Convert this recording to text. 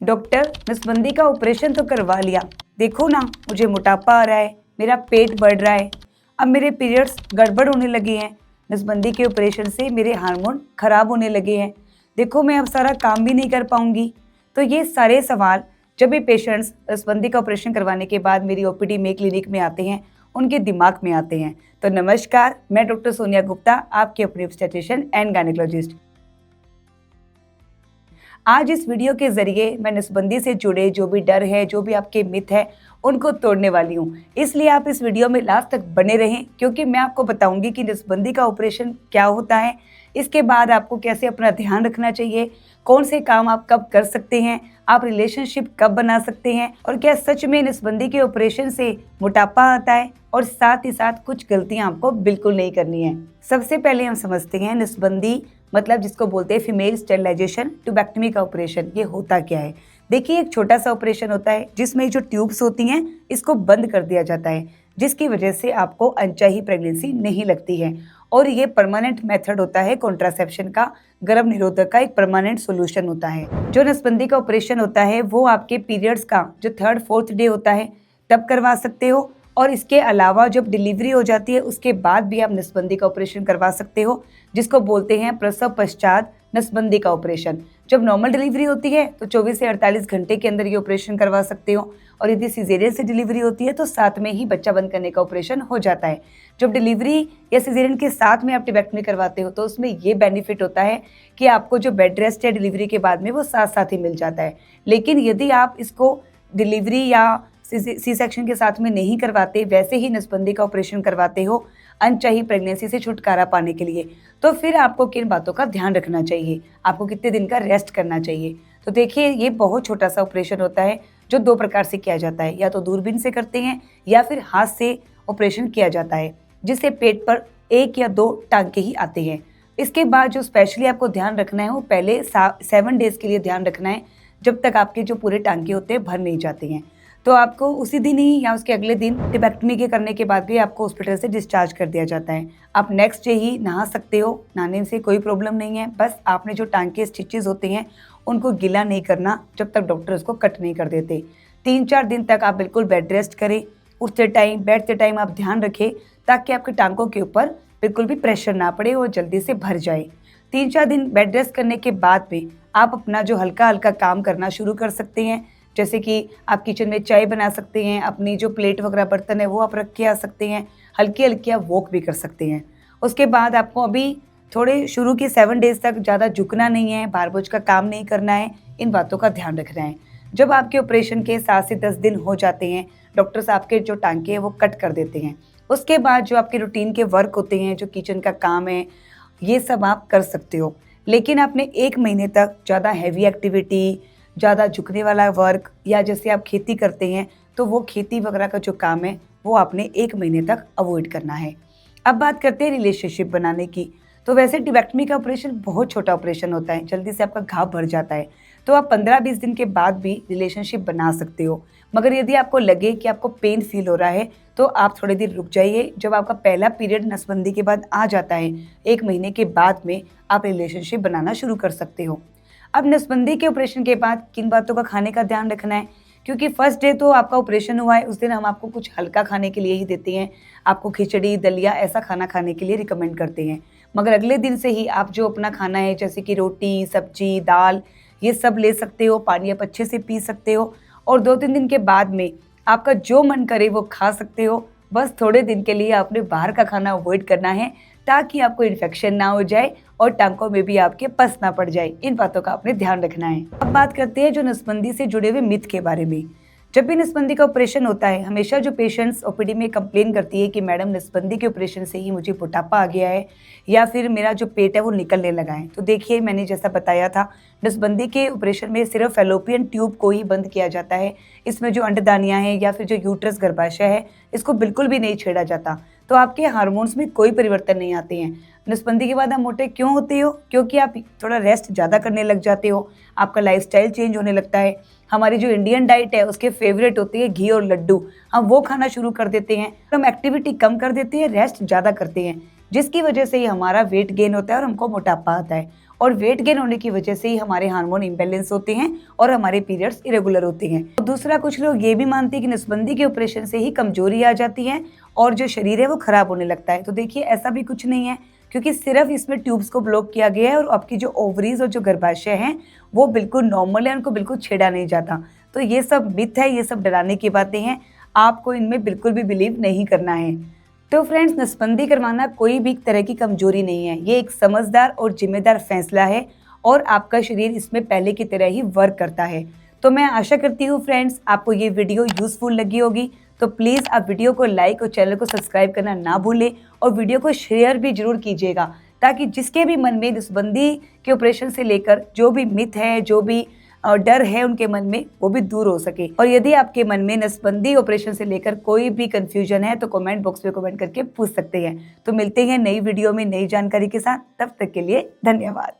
Doctor, नसबंदी का operation तो करवा लिया, देखो ना मुझे मोटापा आ रहा है, मेरा पेट बढ़ रहा है, अब मेरे पीरियड्स गड़बड़ होने लगे हैं, नसबंदी के ऑपरेशन से मेरे हार्मोन खराब होने लगे हैं, देखो मैं अब सारा काम भी नहीं कर पाऊंगी। तो ये सारे सवाल जब भी पेशेंट्स नसबंदी का ऑपरेशन करवाने के बाद मेरी ओपीडी में क्लिनिक में आते हैं, उनके दिमाग में आते हैं। तो नमस्कार, मैं डॉक्टर सोनिया गुप्ता, आपकी अपनी ऑब्स्टेट्रिशियन एंड गायनेकोलॉजिस्ट। आज इस वीडियो के जरिए मैं नसबंदी से जुड़े जो भी डर है, जो भी आपके मिथ है, उनको तोड़ने वाली हूँ। इसलिए आप इस वीडियो में लास्ट तक बने रहें, क्योंकि मैं आपको बताऊंगी कि नसबंदी का ऑपरेशन क्या होता है, इसके बाद आपको कैसे अपना ध्यान रखना चाहिए, कौन से काम आप कब कर सकते हैं, आप रिलेशनशिप कब बना सकते हैं, और क्या सच में नसबंदी के ऑपरेशन से मोटापा आता है, और साथ ही साथ कुछ गलतियां आपको बिल्कुल नहीं करनी है। सबसे पहले हम समझते हैं नसबंदी मतलब जिसको बोलते हैं फीमेल स्टेरिलाइजेशन ट्यूबेक्टमी का ऑपरेशन, ये होता क्या है। देखिए, एक छोटा सा ऑपरेशन होता है जिसमें जो ट्यूब्स होती हैं इसको बंद कर दिया जाता है, जिसकी वजह से आपको अनचाही प्रेगनेंसी नहीं लगती है। और ये परमानेंट मेथड होता है कॉन्ट्रासेप्शन का, गर्भ निरोधक का एक परमानेंट सोल्यूशन होता है। जो नसबंदी का ऑपरेशन होता है वो आपके पीरियड्स का जो 3rd 4th डे होता है तब करवा सकते हो, और इसके अलावा जब डिलीवरी हो जाती है उसके बाद भी आप नसबंदी का ऑपरेशन करवा सकते हो, जिसको बोलते हैं प्रसव पश्चात नसबंदी का ऑपरेशन। जब नॉर्मल डिलीवरी होती है तो 24 से 48 घंटे के अंदर ये ऑपरेशन करवा सकते हो, और यदि सिजेरियन से डिलीवरी होती है तो साथ में ही बच्चा बंद करने का ऑपरेशन हो जाता है। जब डिलीवरी या सिजेरियन के साथ में आप ट्यूबेक्टमी करवाते हो तो उसमें ये बेनिफिट होता है कि आपको जो बेड रेस्ट है डिलीवरी के बाद में वो साथ साथ ही मिल जाता है। लेकिन यदि आप इसको डिलीवरी या सी सेक्शन के साथ में नहीं करवाते, वैसे ही नसबंदी का ऑपरेशन करवाते हो अनचाही प्रेगनेंसी से छुटकारा पाने के लिए, तो फिर आपको किन बातों का ध्यान रखना चाहिए, आपको कितने दिन का रेस्ट करना चाहिए। तो देखिए, ये बहुत छोटा सा ऑपरेशन होता है जो 2 प्रकार से किया जाता है, या तो दूरबीन से करते हैं या फिर हाथ से ऑपरेशन किया जाता है, जिससे पेट पर 1 या 2 टांके ही आते हैं। इसके बाद जो स्पेशली आपको ध्यान रखना है वो पहले 7 डेज के लिए ध्यान रखना है, जब तक आपके जो पूरे टांके होते हैं भर नहीं जाते हैं। तो आपको उसी दिन ही या उसके अगले दिन ट्यूबेक्टमी के करने के बाद भी आपको हॉस्पिटल से डिस्चार्ज कर दिया जाता है। आप नेक्स्ट डे ही नहा सकते हो, नहाने से कोई प्रॉब्लम नहीं है। बस आपने जो टांके स्टिचेस होते हैं उनको गीला नहीं करना जब तक डॉक्टर उसको कट नहीं कर देते। 3-4 दिन तक आप बिल्कुल बेड रेस्ट करें, उठते टाइम बैठते टाइम आप ध्यान रखें ताकि आपके टांकों के ऊपर बिल्कुल भी प्रेशर ना पड़े और जल्दी से भर जाए। 3-4 दिन बेड रेस्ट करने के बाद में आप अपना जो हल्का हल्का काम करना शुरू कर सकते हैं, जैसे कि आप किचन में चाय बना सकते हैं, अपनी जो प्लेट वगैरह बर्तन है वो आप रख के आ सकते हैं, हल्की हल्की आप वॉक भी कर सकते हैं। उसके बाद आपको अभी थोड़े शुरू के 7 डेज तक ज़्यादा झुकना नहीं है, भार बोझ का काम नहीं करना है, इन बातों का ध्यान रखना है। जब आपके ऑपरेशन के 7 से 10 दिन हो जाते हैं, डॉक्टर्स आपके जो टांके हैं वो कट कर देते हैं। उसके बाद जो आपके रूटीन के वर्क होते हैं, जो किचन का काम है, ये सब आप कर सकते हो। लेकिन आपने 1 महीने तक ज़्यादा हैवी एक्टिविटी, ज़्यादा झुकने वाला वर्क, या जैसे आप खेती करते हैं तो वो खेती वगैरह का जो काम है वो आपने 1 महीने तक अवॉइड करना है। अब बात करते हैं रिलेशनशिप बनाने की। तो वैसे ट्यूबेक्टमी का ऑपरेशन बहुत छोटा ऑपरेशन होता है, जल्दी से आपका घाव भर जाता है, तो आप 15-20 दिन के बाद भी रिलेशनशिप बना सकते हो। मगर यदि आपको लगे कि आपको पेन फील हो रहा है तो आप थोड़ी देर रुक जाइए। जब आपका पहला पीरियड नसबंदी के बाद आ जाता है 1 महीने के बाद में आप रिलेशनशिप बनाना शुरू कर सकते हो। अब नसबंदी के ऑपरेशन के बाद किन बातों का खाने का ध्यान रखना है, क्योंकि फर्स्ट डे तो आपका ऑपरेशन हुआ है, उस दिन हम आपको कुछ हल्का खाने के लिए ही देते हैं, आपको खिचड़ी दलिया ऐसा खाना खाने के लिए रिकमेंड करते हैं। मगर अगले दिन से ही आप जो अपना खाना है जैसे कि रोटी, सब्जी, दाल, ये सब ले सकते हो, पानी आप अच्छे से पी सकते हो, और 2-3 दिन के बाद में आपका जो मन करे वो खा सकते हो। बस थोड़े दिन के लिए आपने बाहर का खाना अवॉइड करना है ताकि आपको इन्फेक्शन ना हो जाए और टांकों में भी आपके पस ना पड़ जाए। इन बातों का आपने ध्यान रखना है। अब बात करते हैं जो नसबंदी से जुड़े हुए मिथ के बारे में। जब भी नसबंदी का ऑपरेशन होता है, हमेशा जो पेशेंट्स ओपीडी में कंप्लेन करती है कि मैडम नसबंदी के ऑपरेशन से ही मुझे मोटापा आ गया है, या फिर मेरा जो पेट है वो निकलने लगा है। तो देखिए, मैंने जैसा बताया था, नसबंदी के ऑपरेशन में सिर्फ फैलोपियन ट्यूब को ही बंद किया जाता है। इसमें जो अंडदानियाँ हैं या फिर जो यूट्रस गर्भाशय है, इसको बिल्कुल भी नहीं छेड़ा जाता। तो आपके हार्मोन्स में कोई परिवर्तन नहीं आते हैं। नसबंदी के बाद आप मोटे क्यों होते हो? क्योंकि आप थोड़ा रेस्ट ज़्यादा करने लग जाते हो, आपका लाइफस्टाइल चेंज होने लगता है। हमारी जो इंडियन डाइट है उसके फेवरेट होती है घी और लड्डू, हम वो खाना शुरू कर देते हैं। हम एक्टिविटी कम कर देते हैं, रेस्ट ज़्यादा करते हैं, जिसकी वजह से ही हमारा वेट गेन होता है और हमको मोटापा आता है। और वेट गेन होने की वजह से ही हमारे हार्मोन इम्बैलेंस होते हैं और हमारे पीरियड्स इरेगुलर होते हैं। तो दूसरा, कुछ लोग ये भी मानते हैं कि नसबंदी के ऑपरेशन से ही कमजोरी आ जाती है और जो शरीर है वो खराब होने लगता है। तो देखिए, ऐसा भी कुछ नहीं है, क्योंकि सिर्फ इसमें ट्यूब्स को ब्लॉक किया गया है और आपकी जो ओवरीज और जो गर्भाशय हैं वो बिल्कुल नॉर्मल है, उनको बिल्कुल छेड़ा नहीं जाता। तो ये सब मिथ है, ये सब डराने की बातें हैं, आपको इनमें बिल्कुल भी बिलीव नहीं करना है। तो फ्रेंड्स, नसबंदी करवाना कोई भी तरह की कमजोरी नहीं है, ये एक समझदार और जिम्मेदार फैसला है और आपका शरीर इसमें पहले की तरह ही वर्क करता है। तो मैं आशा करती हूँ फ्रेंड्स आपको ये वीडियो यूजफुल लगी होगी। तो प्लीज़ आप वीडियो को लाइक और चैनल को सब्सक्राइब करना ना भूलें और वीडियो को शेयर भी जरूर कीजिएगा, ताकि जिसके भी मन में नसबंदी के ऑपरेशन से लेकर जो भी मिथ है, जो भी डर है उनके मन में, वो भी दूर हो सके। और यदि आपके मन में नसबंदी ऑपरेशन से लेकर कोई भी कंफ्यूजन है तो कमेंट बॉक्स में कमेंट करके पूछ सकते हैं। तो मिलते हैं नई वीडियो में नई जानकारी के साथ, तब तक के लिए धन्यवाद।